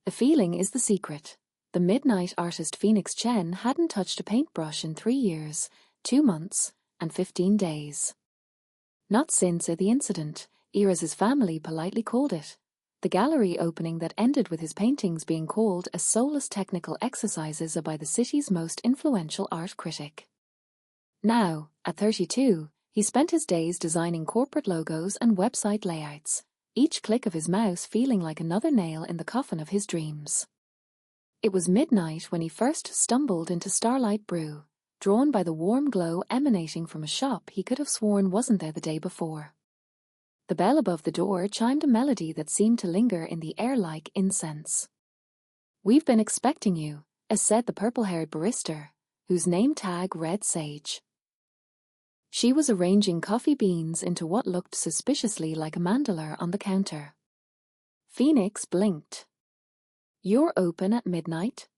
The feeling is the secret. The midnight artist Phoenix Chen hadn't touched a paintbrush in 3 years, 2 months, and 15 days. Not since the incident, as his family politely called it. The gallery opening that ended with his paintings being called as soulless technical exercises by the city's most influential art critic. Now, at 32, he spent his days designing corporate logos and website layouts, each click of his mouse feeling like another nail in the coffin of his dreams. It was midnight when he first stumbled into Starlight Brew, drawn by the warm glow emanating from a shop he could have sworn wasn't there the day before. The bell above the door chimed a melody that seemed to linger in the air like incense. "We've been expecting you," said the purple-haired barista, whose name tag read Sage. She was arranging coffee beans into what looked suspiciously like a mandala on the counter. Phoenix blinked. "You're open at midnight?"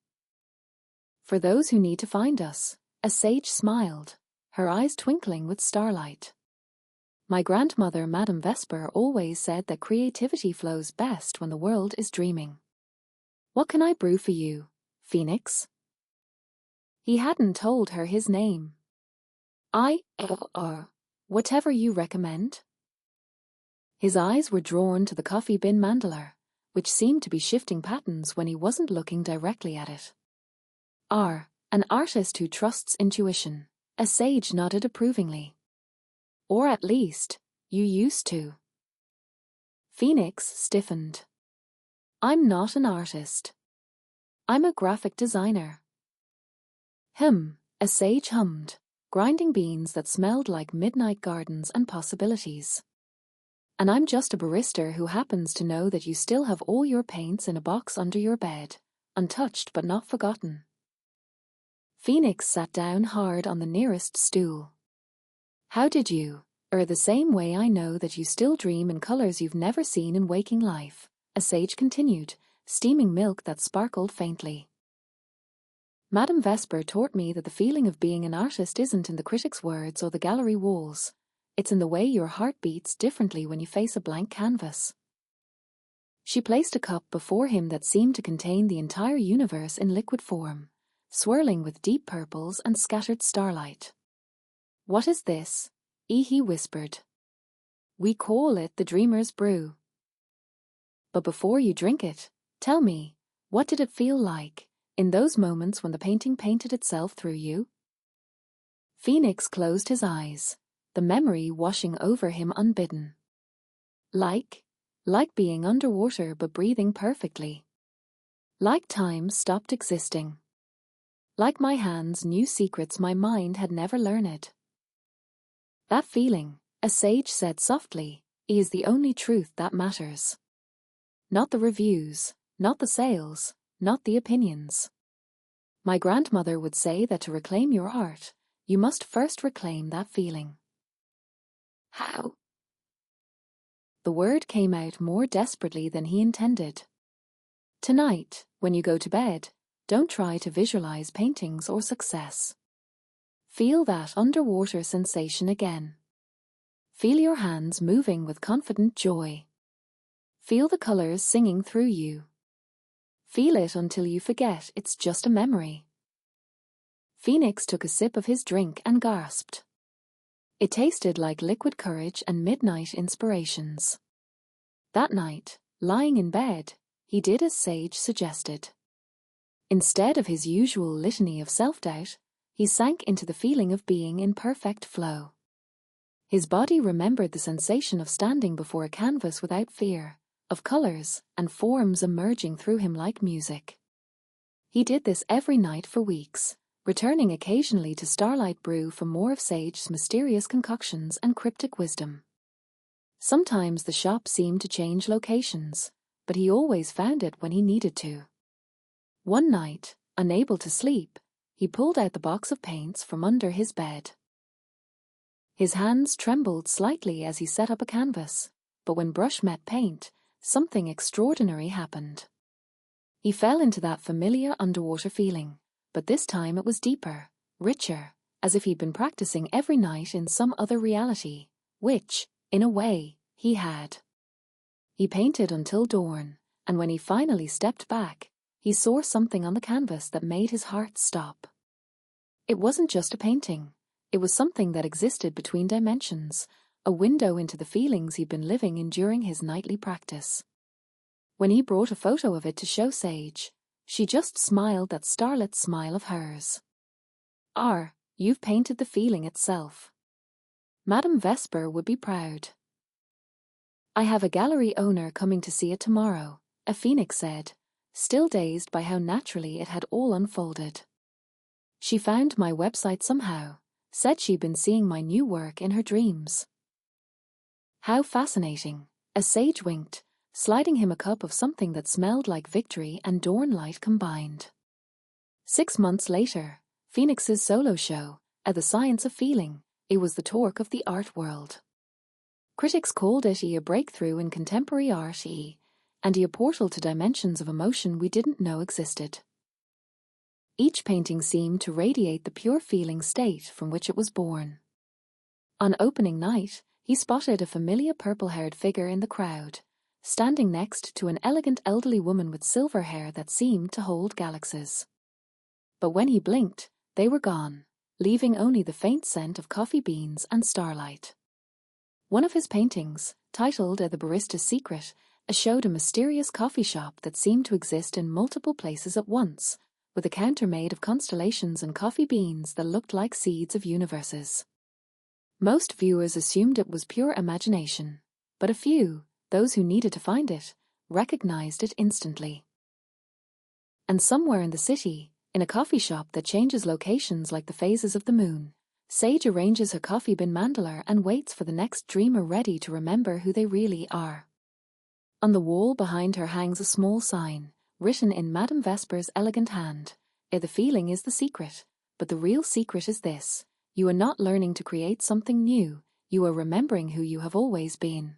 "For those who need to find us," Sage smiled, her eyes twinkling with starlight. "My grandmother, Madame Vesper, always said that creativity flows best when the world is dreaming. What can I brew for you, Phoenix?" He hadn't told her his name. Whatever you recommend." His eyes were drawn to the coffee bin mandala, which seemed to be shifting patterns when he wasn't looking directly at it. An artist who trusts intuition," Sage nodded approvingly. "Or at least, you used to." Phoenix stiffened. "I'm not an artist. I'm a graphic designer." Sage hummed, grinding beans that smelled like midnight gardens and possibilities. "And I'm just a barista who happens to know that you still have all your paints in a box under your bed, untouched but not forgotten." Phoenix sat down hard on the nearest stool. "How did you? The same way I know that you still dream in colors you've never seen in waking life," Sage continued, steaming milk that sparkled faintly. "Madame Vesper taught me that the feeling of being an artist isn't in the critic's words or the gallery walls. It's in the way your heart beats differently when you face a blank canvas." She placed a cup before him that seemed to contain the entire universe in liquid form, swirling with deep purples and scattered starlight. "What is this?" he whispered. "We call it the Dreamer's Brew. But before you drink it, tell me, what did it feel like, in those moments when the painting painted itself through you?" Phoenix closed his eyes, the memory washing over him unbidden. Like being underwater but breathing perfectly. Like time stopped existing. Like my hands knew secrets my mind had never learned. "That feeling," Sage said softly, "is the only truth that matters. Not the reviews, not the sales, not the opinions. My grandmother would say that to reclaim your art, you must first reclaim that feeling." "How?" The word came out more desperately than he intended. "Tonight, when you go to bed, don't try to visualize paintings or success. Feel that underwater sensation again. Feel your hands moving with confident joy. Feel the colors singing through you. Feel it until you forget it's just a memory." Phoenix took a sip of his drink and gasped. It tasted like liquid courage and midnight inspirations. That night, lying in bed, he did as Sage suggested. Instead of his usual litany of self-doubt, he sank into the feeling of being in perfect flow. His body remembered the sensation of standing before a canvas without fear, of colors and forms emerging through him like music. He did this every night for weeks, returning occasionally to Starlight Brew for more of Sage's mysterious concoctions and cryptic wisdom. Sometimes the shop seemed to change locations, but he always found it when he needed to. One night, unable to sleep, he pulled out the box of paints from under his bed. His hands trembled slightly as he set up a canvas, but when brush met paint, something extraordinary happened. He fell into that familiar underwater feeling, but this time it was deeper, richer, as if he'd been practicing every night in some other reality, which, in a way, he had. He painted until dawn, and when he finally stepped back, he saw something on the canvas that made his heart stop. It wasn't just a painting. It was something that existed between dimensions, a window into the feelings he'd been living in during his nightly practice. When he brought a photo of it to show Sage, she just smiled that starlit smile of hers. You've painted the feeling itself. Madame Vesper would be proud. I have a gallery owner coming to see it tomorrow, a phoenix said, still dazed by how naturally it had all unfolded. She found my website somehow, said she'd been seeing my new work in her dreams. How fascinating, as Sage winked, sliding him a cup of something that smelled like victory and dawn light combined. 6 months later, Phoenix's solo show, at The Science of Feeling, it was the talk of the art world. Critics called it a breakthrough in contemporary art and a portal to dimensions of emotion we didn't know existed. Each painting seemed to radiate the pure feeling state from which it was born. On opening night, he spotted a familiar purple-haired figure in the crowd, standing next to an elegant elderly woman with silver hair that seemed to hold galaxies. But when he blinked, they were gone, leaving only the faint scent of coffee beans and starlight. One of his paintings, titled The Barista's Secret, showed a mysterious coffee shop that seemed to exist in multiple places at once, with a counter made of constellations and coffee beans that looked like seeds of universes. Most viewers assumed it was pure imagination, but a few, those who needed to find it, recognized it instantly. And somewhere in the city, in a coffee shop that changes locations like the phases of the moon, Sage arranges her coffee bean mandala and waits for the next dreamer ready to remember who they really are. On the wall behind her hangs a small sign, written in Madame Vesper's elegant hand. The feeling is the secret, but the real secret is this: you are not learning to create something new, you are remembering who you have always been.